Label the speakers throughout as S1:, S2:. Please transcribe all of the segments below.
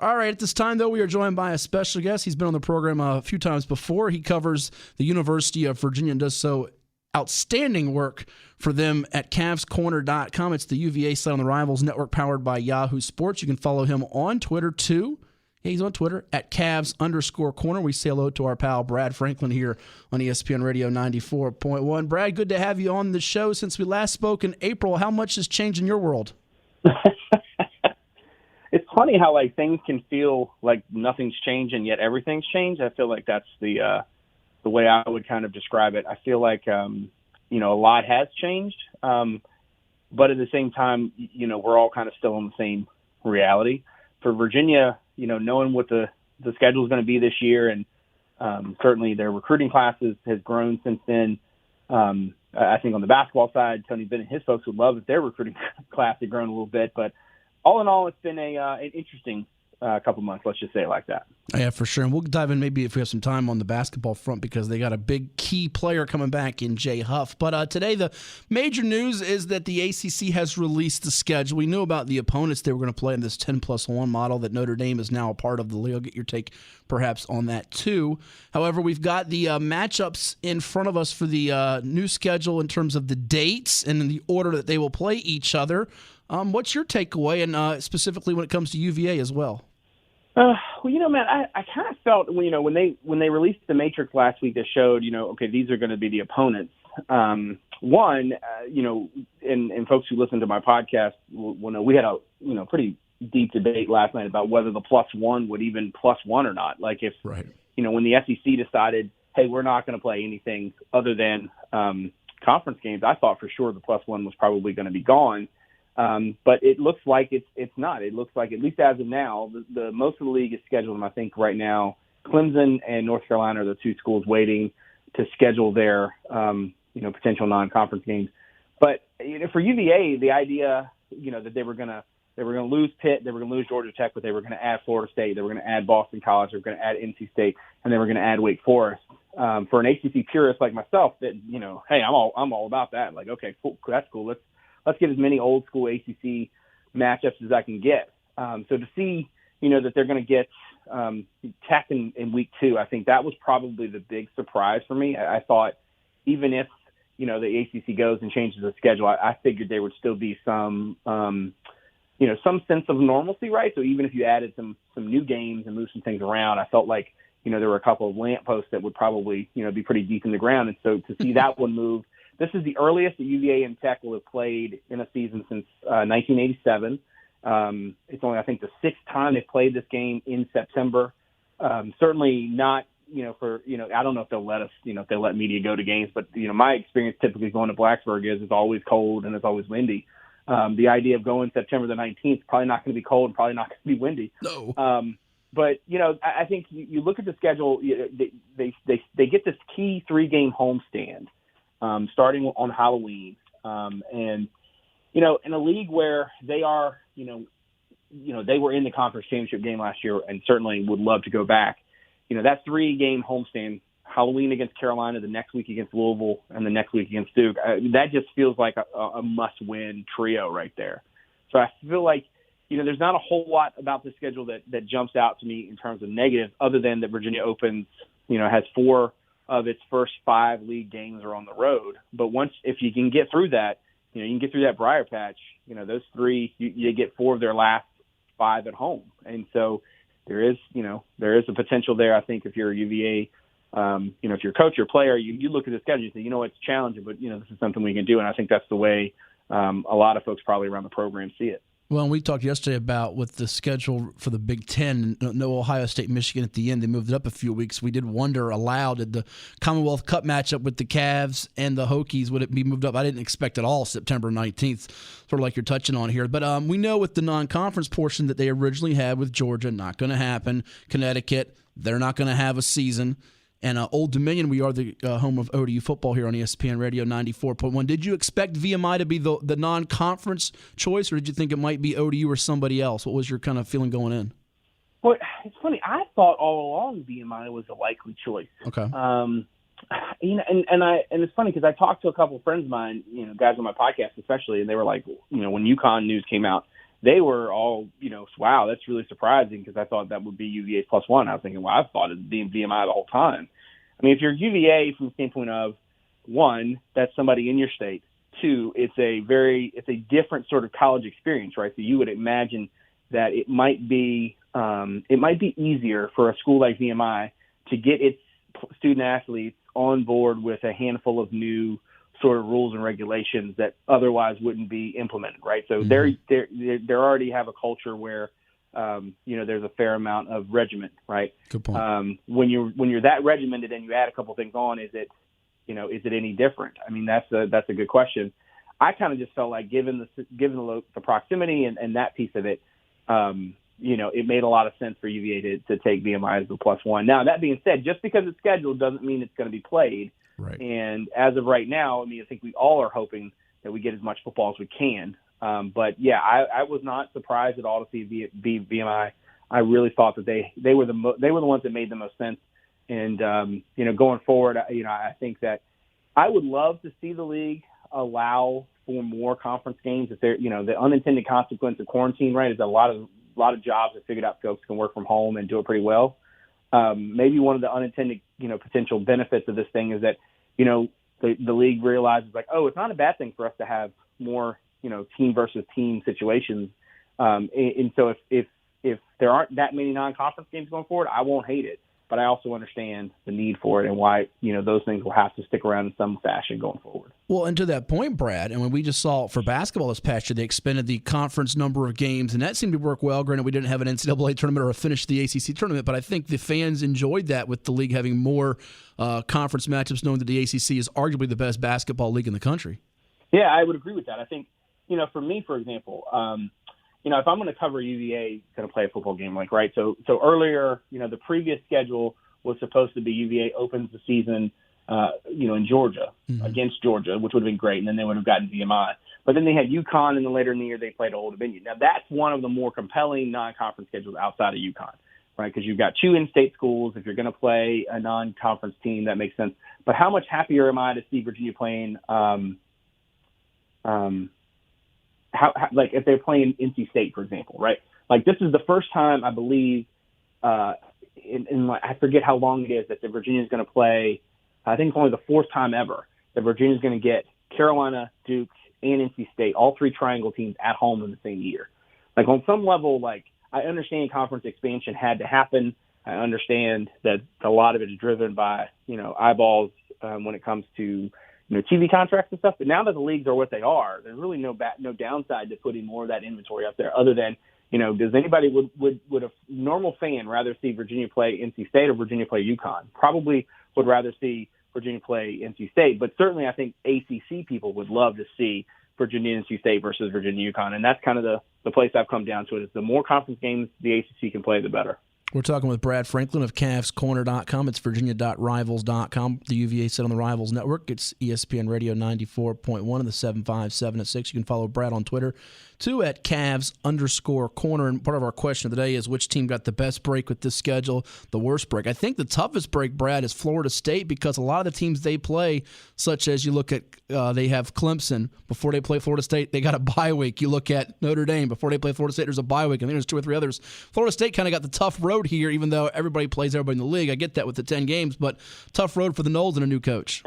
S1: All right, at this time, though, we are joined by a special guest. He's been on the program a few times before. He covers the University of Virginia and does so outstanding work for them at CavsCorner.com. It's the UVA site on the Rivals Network powered by Yahoo Sports. You can follow him on Twitter, too. Yeah, he's on Twitter at Cavs_corner. We say hello to our pal Brad Franklin here on ESPN Radio 94.1. Brad, good to have you on the show. Since we last spoke in April, how much has changed in your world?
S2: It's funny how things can feel like nothing's changed and yet everything's changed. I feel like that's the way I would kind of describe it. I feel like a lot has changed, but at the same time, we're all kind of still in the same reality. For Virginia, knowing what the schedule is going to be this year, and certainly their recruiting classes has grown since then. I think on the basketball side, Tony Bennett and his folks would love if their recruiting class had grown a little bit, but all in all, it's been an interesting couple months, let's just say it like that.
S1: Yeah, for sure. And we'll dive in maybe if we have some time on the basketball front because they got a big key player coming back in Jay Huff. But today the major news is that the ACC has released the schedule. We knew about the opponents they were going to play in this 10+1 model that Notre Dame is now a part of the league. I'll get your take perhaps on that too. However, we've got the matchups in front of us for the new schedule in terms of the dates and in the order that they will play each other. What's your takeaway, and specifically when it comes to UVA as well?
S2: Man, I kind of felt, when they released the matrix last week that showed, okay, these are going to be the opponents. And folks who listen to my podcast will know we had a, pretty deep debate last night about whether the +1 would even +1 or not. Like if,
S1: right.
S2: When the SEC decided, hey, we're not going to play anything other than conference games, I thought for sure the +1 was probably going to be gone. But it looks like it's not. It looks like, at least as of now, the most of the league is scheduled. And I think right now, Clemson and North Carolina are the two schools waiting to schedule their, potential non-conference games. But for UVA, the idea, that they were going to lose Pitt, they were going to lose Georgia Tech, but they were going to add Florida State, they were going to add Boston College, they were going to add NC State, and they were going to add Wake Forest. For an ACC purist like myself, that hey, I'm all about that. Like, okay, cool, that's cool. Let's get as many old school ACC matchups as I can get. So to see, that they're going to get Tech in week 2, I think that was probably the big surprise for me. I thought even if, the ACC goes and changes the schedule, I figured there would still be some sense of normalcy, right? So even if you added some new games and moved some things around, I felt like, there were a couple of lampposts that would probably, be pretty deep in the ground. And so to see that one move, this is the earliest that UVA and Tech will have played in a season since 1987. It's only, I think, the 6th time they've played this game in September. Certainly not, I don't know if they'll let us, if they let media go to games, but, my experience typically going to Blacksburg is it's always cold and it's always windy. The idea of going September the 19th, probably not going to be cold and probably not going to be windy.
S1: No.
S2: But, I think you look at the schedule, they get this key 3-game homestand. Starting on Halloween, and in a league where they are, they were in the conference championship game last year, and certainly would love to go back. That 3-game homestand, Halloween against Carolina, the next week against Louisville, and the next week against Duke. That just feels like a must-win trio right there. So I feel like there's not a whole lot about the schedule that jumps out to me in terms of negative, other than that Virginia opens, has 4 of its first 5 league games are on the road. But if you can get through that, you can get through that briar patch, those 3, you get 4 of their last 5 at home. And so there is a potential there. I think if you're a UVA, if you're a coach or player, you look at the schedule and say, it's challenging, but this is something we can do. And I think that's the way a lot of folks probably around the program see it.
S1: Well, we talked yesterday about with the schedule for the Big Ten, no Ohio State, Michigan at the end. They moved it up a few weeks. We did wonder aloud, did the Commonwealth Cup matchup with the Cavs and the Hokies, would it be moved up? I didn't expect at all September 19th, sort of like you're touching on here. But we know with the non-conference portion that they originally had with Georgia, not going to happen. Connecticut, they're not going to have a season. And Old Dominion, we are the home of ODU football here on ESPN Radio 94.1. Did you expect VMI to be the non-conference choice, or did you think it might be ODU or somebody else? What was your kind of feeling going in?
S2: Well, it's funny. I thought all along VMI was a likely choice.
S1: Okay.
S2: And it's funny because I talked to a couple of friends of mine, guys on my podcast especially, and they were like, when UConn news came out, they were all, wow, that's really surprising because I thought that would be UVA's +1. I was thinking, well, I've thought it would be VMI the whole time. I mean, if you're UVA from the standpoint of, one, that's somebody in your state. Two, it's a different sort of college experience, right? So you would imagine that it might be easier for a school like VMI to get its student athletes on board with a handful of new sort of rules and regulations that otherwise wouldn't be implemented, right? So they already have a culture where there's a fair amount of regiment, right?
S1: Good point.
S2: When you're that regimented and you add a couple things on, is it any different? I mean, that's a good question. I kind of just felt like given the proximity and that piece of it, it made a lot of sense for UVA to take VMI as the +1. Now, that being said, just because it's scheduled doesn't mean it's going to be played.
S1: Right.
S2: And as of right now, I mean, I think we all are hoping that we get as much football as we can. But yeah, I was not surprised at all to see VMI. I really thought that they were the ones that made the most sense. And going forward, I think that I would love to see the league allow for more conference games. If they're, the unintended consequence of quarantine, right, is a lot of jobs that figured out folks can work from home and do it pretty well. Maybe one of the unintended, potential benefits of this thing is that, the league realizes like, oh, it's not a bad thing for us to have more, team versus team situations. And so if there aren't that many non-conference games going forward, I won't hate it. But I also understand the need for it and why, those things will have to stick around in some fashion going forward.
S1: Well, and to that point, Brad, and when we just saw for basketball this past year, they expanded the conference number of games, and that seemed to work well. Granted, we didn't have an NCAA tournament or a finish the ACC tournament, but I think the fans enjoyed that with the league having more conference matchups, knowing that the ACC is arguably the best basketball league in the country.
S2: Yeah, I would agree with that. I think, for me, for example, if I'm going to cover UVA, going to play a football game, right? So earlier, the previous schedule was supposed to be UVA opens the season, in Georgia against Georgia, which would have been great, and then they would have gotten VMI. But then they had UConn, and then later in the year they played Old Dominion. Now that's one of the more compelling non-conference schedules outside of UConn, right? Because you've got two in-state schools. If you're going to play a non-conference team, that makes sense. But how much happier am I to see Virginia playing? If they're playing NC State, for example, right? Like this is the first time I believe, I forget how long it is that Virginia is going to play. I think it's only the fourth time ever that Virginia is going to get Carolina, Duke, and NC State, all three triangle teams at home in the same year. Like on some level, I understand conference expansion had to happen. I understand that a lot of it is driven by eyeballs when it comes to TV contracts and stuff. But now that the leagues are what they are, there's really no downside to putting more of that inventory up there other than, does anybody would a normal fan rather see Virginia play NC State or Virginia play UConn? Probably would rather see Virginia play NC State. But certainly I think ACC people would love to see Virginia NC State versus Virginia UConn. And that's kind of the place I've come down to it is the more conference games the ACC can play, the better.
S1: We're talking with Brad Franklin of CavsCorner.com. It's Virginia.Rivals.com. The UVA set on the Rivals Network. It's ESPN Radio 94.1 and the 757 at 6. You can follow Brad on Twitter, too, at Cavs_corner. And part of our question of the day is which team got the best break with this schedule, the worst break. I think the toughest break, Brad, is Florida State because a lot of the teams they play, such as you look at, they have Clemson. Before they play Florida State, they got a bye week. You look at Notre Dame. Before they play Florida State, there's a bye week. I think there's two or three others. Florida State kind of got the tough road here, even though everybody plays everybody in the league. I get that with the 10 games, but tough road for the Noles and a new coach.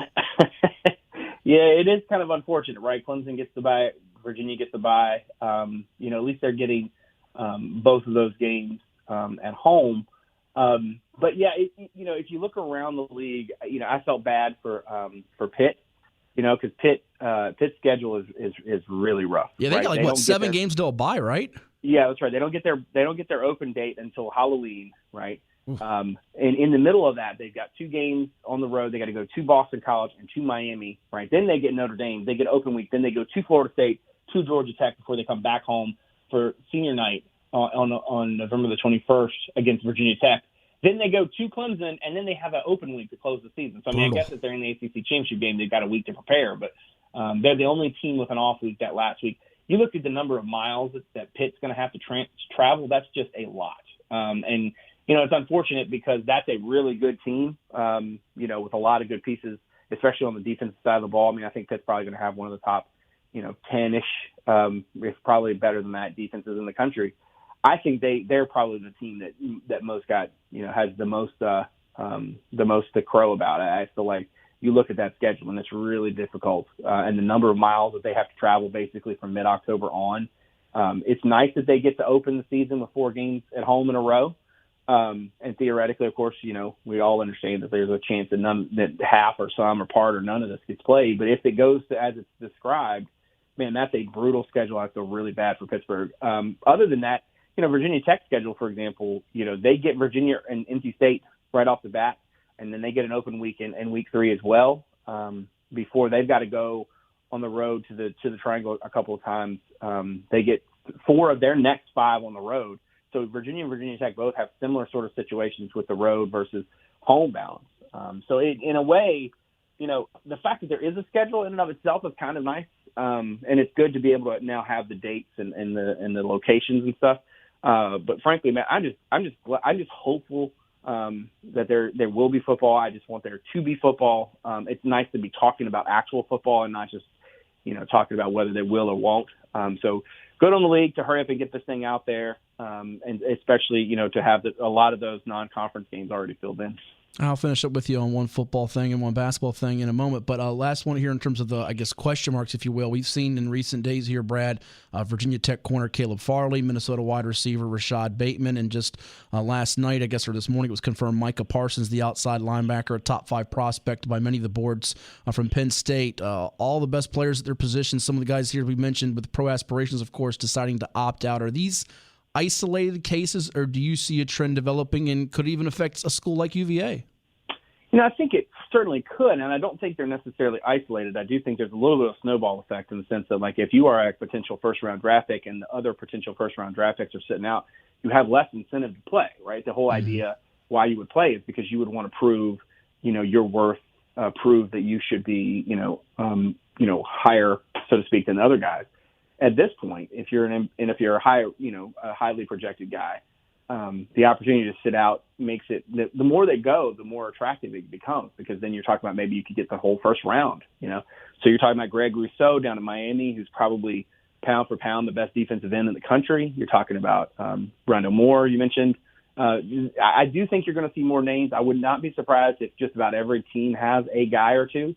S2: Yeah, it is kind of unfortunate, right? Clemson gets the bye, Virginia gets the bye. At least they're getting both of those games at home. But yeah, if you look around the league, I felt bad for Pitt, because Pitt's schedule is really rough.
S1: Yeah, they got 7 games till a bye, right?
S2: Yeah, that's right. They don't get their open date until Halloween, right? And in the middle of that, they've got 2 games on the road. They got to go to Boston College and to Miami, right? Then they get Notre Dame. They get open week. Then they go to Florida State, to Georgia Tech before they come back home for senior night on November the 21st against Virginia Tech. Then they go to Clemson, and then they have an open week to close the season. So, I guess if they're in the ACC championship game, they've got a week to prepare. But they're the only team with an off week that last week. You look at the number of miles that Pitt's going to have to travel, that's just a lot. And it's unfortunate because that's a really good team, with a lot of good pieces, especially on the defensive side of the ball. I mean, I think Pitt's probably going to have one of the top, 10-ish, if probably better than that, defenses in the country. I think they're probably the team that most got, has the most to crow about. I feel like you look at that schedule and it's really difficult, and the number of miles that they have to travel basically from mid-October on. It's nice that they get to open the season with 4 games at home in a row. And theoretically, of course, we all understand that there's a chance that half or some or part or none of this gets played. But if it goes to as it's described, man, that's a brutal schedule. I feel really bad for Pittsburgh. Other than that, Virginia Tech's schedule, for example, they get Virginia and NC State right off the bat, and then they get an open week in week 3 as well, before they've got to go on the road to the Triangle a couple of times. They get 4 of their next 5 on the road. So Virginia and Virginia Tech both have similar sort of situations with the road versus home balance. So in a way, the fact that there is a schedule in and of itself is kind of nice. And it's good to be able to now have the dates and the locations and stuff. But frankly, man, I'm just hopeful that there will be football. I just want there to be football. It's nice to be talking about actual football and not just talking about whether they will or won't. So good on the league to hurry up and get this thing out there, and especially to have a lot of those non-conference games already filled in.
S1: I'll finish up with you on one football thing and one basketball thing in a moment. But last one here in terms of the, question marks, if you will. We've seen in recent days here, Brad, Virginia Tech corner Caleb Farley, Minnesota wide receiver Rashad Bateman, and just last night, or this morning, it was confirmed Micah Parsons, the outside linebacker, a top 5 prospect by many of the boards from Penn State. All the best players at their positions. Some of the guys here we mentioned with pro aspirations, of course, deciding to opt out. Are these isolated cases, or do you see a trend developing and could even affect a school like UVA?
S2: I think it certainly could, and I don't think they're necessarily isolated. I do think there's a little bit of a snowball effect in the sense that, like, if you are a potential first-round draft pick and the other potential first-round draft picks are sitting out, you have less incentive to play, right? The whole idea why you would play is because you would want to prove, your worth, prove that you should be, higher, so to speak, than the other guys. At this point, if you're a highly projected guy, the opportunity to sit out makes it, the more they go, the more attractive it becomes, because then you're talking about maybe you could get the whole first round, So you're talking about Greg Rousseau down in Miami, who's probably pound for pound the best defensive end in the country. You're talking about Brando Moore, you mentioned. I do think you're going to see more names. I would not be surprised if just about every team has a guy or two.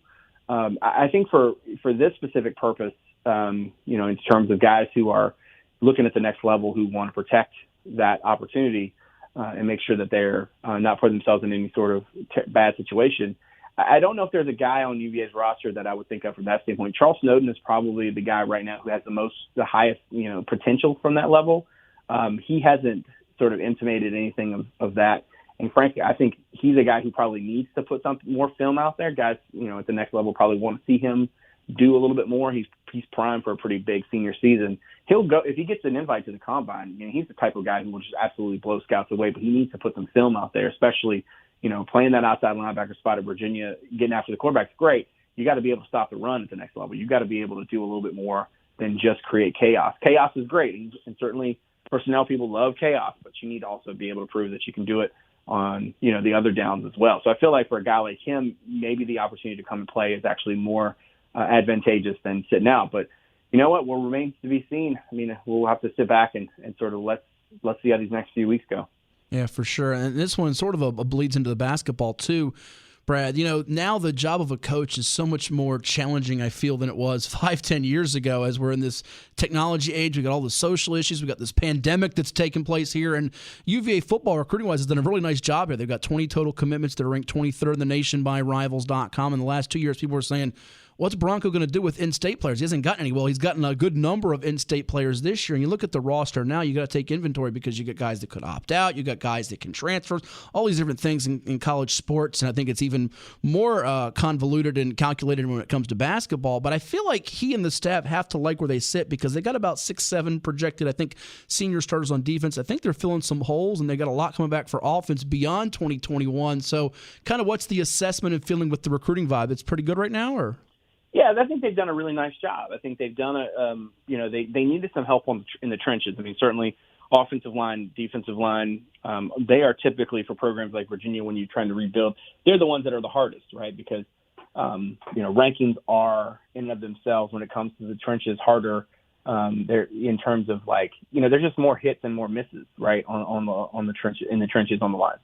S2: I think for this specific purpose, in terms of guys who are looking at the next level, who want to protect that opportunity and make sure that they're not putting themselves in any sort of bad situation. I don't know if there's a guy on UVA's roster that I would think of from that standpoint. Charles Snowden is probably the guy right now who has the highest, potential from that level. He hasn't sort of intimated anything of that. And frankly, I think he's a guy who probably needs to put some more film out there. Guys, at the next level probably want to see him do a little bit more. He's primed for a pretty big senior season. He'll go if he gets an invite to the combine. He's the type of guy who will just absolutely blow scouts away. But he needs to put some film out there, especially playing that outside linebacker spot at Virginia, getting after the quarterback's great. You got to be able to stop the run at the next level. You got to be able to do a little bit more than just create chaos. Chaos is great, and certainly personnel people love chaos, but you need to also be able to prove that you can do it on the other downs as well. So I feel like for a guy like him, maybe the opportunity to come and play is actually more advantageous than sitting out. But you know what? What remains to be seen. We'll have to sit back and sort of let's see how these next few weeks go. Yeah,
S1: for sure. And this one sort of a bleeds into the basketball too, Brad. Now the job of a coach is so much more challenging, I feel, than it was 5-10 years ago, as we're in this technology age. We got all the social issues. We got this pandemic that's taking place here. And UVA football, recruiting-wise, has done a really nice job here. They've got 20 total commitments. They're ranked 23rd in the nation by Rivals.com. In the last 2 years, people were saying, what's Bronco going to do with in-state players? He hasn't gotten any. Well, he's gotten a good number of in-state players this year. And you look at the roster now, you got to take inventory because you got guys that could opt out. You got guys that can transfer. All these different things in college sports. And I think it's even more convoluted and calculated when it comes to basketball. But I feel like he and the staff have to like where they sit because they got about 6-7 projected, I think, senior starters on defense. I think they're filling some holes, and they got a lot coming back for offense beyond 2021. So kind of what's the assessment and feeling with the recruiting vibe? It's pretty good right now, or?
S2: Yeah, I think they've done a really nice job. I think they've done they needed some help in the trenches. Certainly offensive line, defensive line, they are typically, for programs like Virginia, when you're trying to rebuild, they're the ones that are the hardest, right? Because rankings are in and of themselves when it comes to the trenches harder. They're in terms of there's just more hits and more misses, right, on the trench, in the trenches on the line.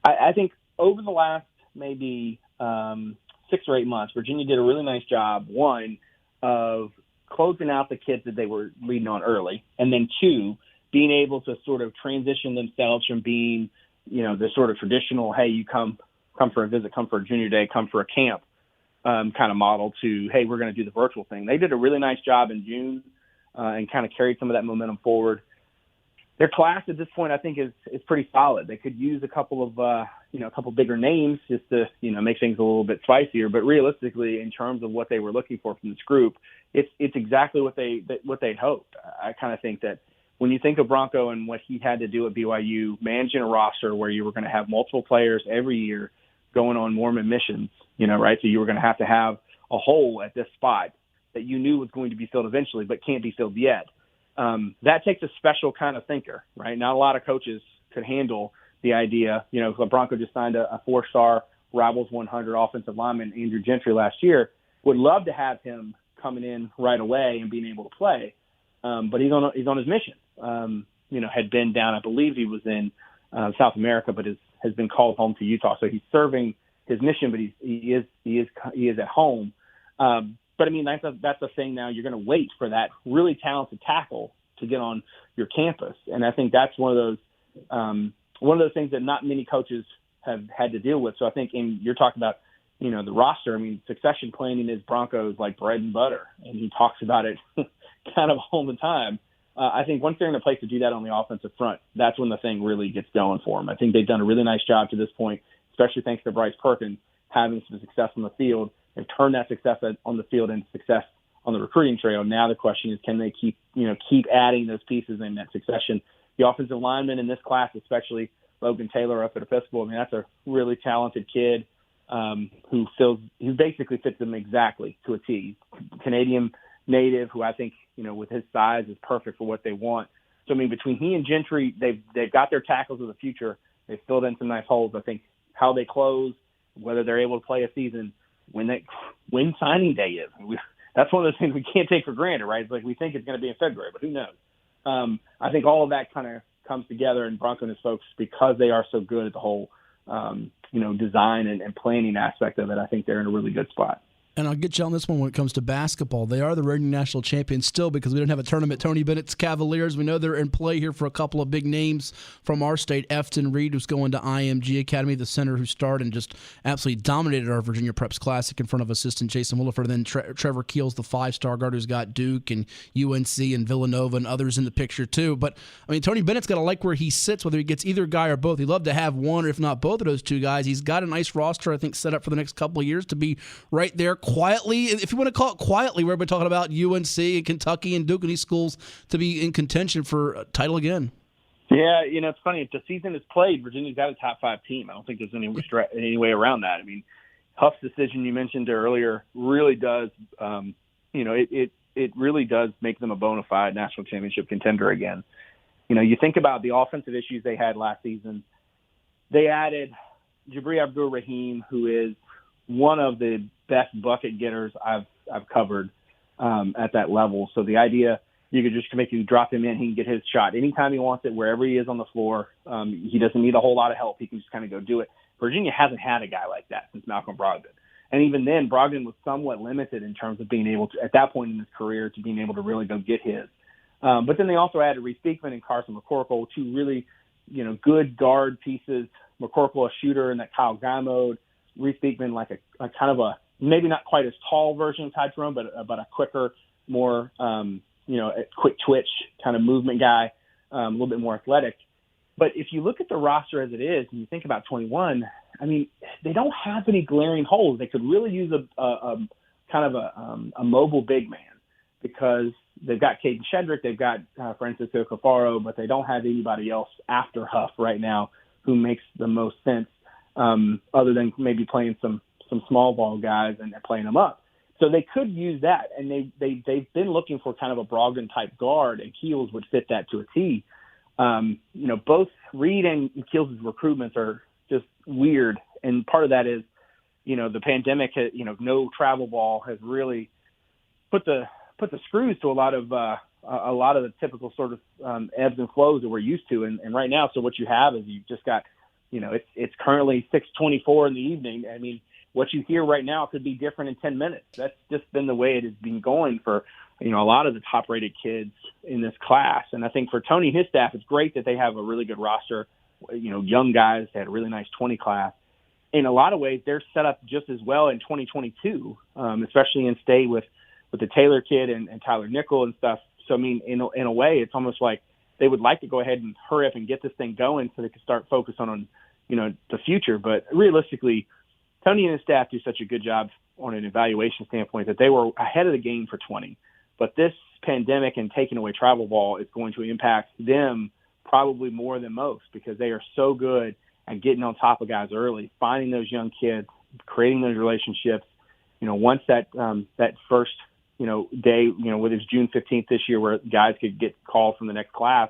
S2: I think over the last maybe 6 or 8 months, Virginia did a really nice job, one, of closing out the kids that they were leading on early, and then two, being able to sort of transition themselves from being, the sort of traditional, hey, you come for a visit, come for a junior day, come for a camp kind of model to, hey, we're going to do the virtual thing. They did a really nice job in June and kind of carried some of that momentum forward. Their class at this point, I think, is pretty solid. They could use a couple of bigger names just to, make things a little bit spicier. But realistically, in terms of what they were looking for from this group, it's exactly what they'd hoped. I kind of think that when you think of Bronco and what he had to do at BYU, managing a roster where you were going to have multiple players every year going on Mormon missions, right? So you were going to have a hole at this spot that you knew was going to be filled eventually, but can't be filled yet. That takes a special kind of thinker, right? Not a lot of coaches could handle the idea. Bronco just signed a 4-star Rivals 100 offensive lineman, Andrew Gentry, last year. Would love to have him coming in right away and being able to play, but he's on his mission. Had been down, I believe he was in South America, but has been called home to Utah. So he's serving his mission, but he is at home. But I mean, that's the thing now. You're going to wait for that really talented tackle to get on your campus, and I think that's one of those things that not many coaches have had to deal with. So I think you're talking about, the roster. I mean, succession planning is Broncos like bread and butter, and he talks about it kind of all the time. I think once they're in a place to do that on the offensive front, that's when the thing really gets going for them. I think they've done a really nice job to this point, especially thanks to Bryce Perkins having some success on the field. They've turned that success on the field into success on the recruiting trail. Now the question is, can they keep adding those pieces in that succession? The offensive lineman in this class, especially Logan Taylor up at Episcopal, I mean, that's a really talented kid who basically fits them exactly to a T. Canadian native who I think, with his size is perfect for what they want. So, I mean, between he and Gentry, they've got their tackles of the future. They've filled in some nice holes. I think how they close, whether they're able to play a season, when signing day is. That's one of those things we can't take for granted, right? It's like we think it's going to be in February, but who knows? I think all of that kind of comes together, and Bronco and his folks, because they are so good at the whole, design and planning aspect of it, I think they're in a really good spot.
S1: And I'll get you on this one when it comes to basketball. They are the reigning national champions still because we didn't have a tournament. Tony Bennett's Cavaliers, we know they're in play here for a couple of big names from our state. Efton Reed, who's going to IMG Academy, the center who started and just absolutely dominated our Virginia Preps Classic in front of assistant Jason Williford. Then Trevor Keels, the 5-star guard who's got Duke and UNC and Villanova and others in the picture too. But, I mean, Tony Bennett's got to like where he sits, whether he gets either guy or both. He'd love to have one or if not both of those two guys. He's got a nice roster, I think, set up for the next couple of years to be right there quietly, if you want to call it quietly, we're talking about UNC and Kentucky and Duke and these schools to be in contention for a title again.
S2: Yeah, it's funny. If the season is played, Virginia's got a top 5 team. I don't think there's any way around that. I mean, Huff's decision you mentioned earlier really does, it really does make them a bona fide national championship contender again. You think about the offensive issues they had last season. They added Jabri Abdur-Rahim, who is one of the best bucket getters I've covered at that level. So the idea you could just make you drop him in, he can get his shot anytime he wants it, wherever he is on the floor. He doesn't need a whole lot of help. He can just kind of go do it. Virginia hasn't had a guy like that since Malcolm Brogdon. And even then, Brogdon was somewhat limited in terms of being able to, at that point in his career, to being able to really go get his. But then they also added Reese Beekman and Carson McCorkle, two really, good guard pieces. McCorkle, a shooter in that Kyle Guy mode. Reese Beekman, like a kind of a maybe not quite as tall version of Ty Jerome, but a quicker, more a quick twitch kind of movement guy, a little bit more athletic. But if you look at the roster as it is, and you think about 21, I mean, they don't have any glaring holes. They could really use a mobile big man because they've got Caden Shedrick, they've got Francisco Cafaro, but they don't have anybody else after Huff right now who makes the most sense. Other than maybe playing some small ball guys and playing them up. So they could use that, and they've been looking for kind of a Brogdon-type guard, and Keels would fit that to a T. Both Reed and Keels' recruitments are just weird, and part of that is the pandemic, no travel ball has really put the screws to a lot of the typical sort of ebbs and flows that we're used to. And right now, so what you have is you've just got, it's currently 6:24 in the evening. I mean, what you hear right now could be different in 10 minutes. That's just been the way it has been going for, a lot of the top-rated kids in this class. And I think for Tony and his staff, it's great that they have a really good roster, young guys. They had a really nice 20 class. In a lot of ways, they're set up just as well in 2022, especially in state with the Taylor kid and Tyler Nickel and stuff. So, I mean, in a way, it's almost like they would like to go ahead and hurry up and get this thing going so they can start focusing on, the future. But realistically, Tony and his staff do such a good job on an evaluation standpoint that they were ahead of the game for 20. But this pandemic and taking away travel ball is going to impact them probably more than most because they are so good at getting on top of guys early, finding those young kids, creating those relationships. Once that first day, whether it's June 15th this year where guys could get called from the next class,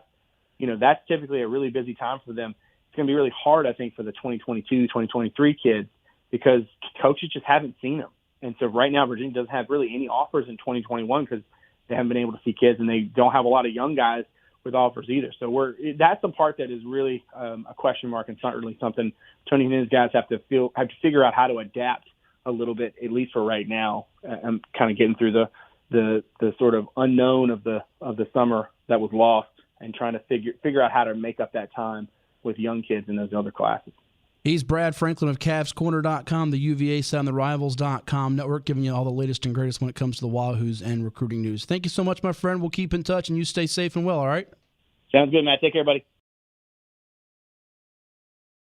S2: that's typically a really busy time for them. It's going to be really hard, I think, for the 2022, 2023 kids because coaches just haven't seen them. And so right now Virginia doesn't have really any offers in 2021 because they haven't been able to see kids and they don't have a lot of young guys with offers either. So that's the part that is really a question mark and certainly something Tony and his guys have to figure out how to adapt a little bit, at least for right now. I'm kind of getting through the sort of unknown of the summer that was lost and trying to figure out how to make up that time with young kids in those other classes.
S1: He's Brad Franklin of CavsCorner.com, the UVA site on the Rivals.com network, giving you all the latest and greatest when it comes to the Wahoos and recruiting news. Thank you so much, my friend. We'll keep in touch, and you stay safe and well, all right?
S2: Sounds good, Matt. Take care, buddy.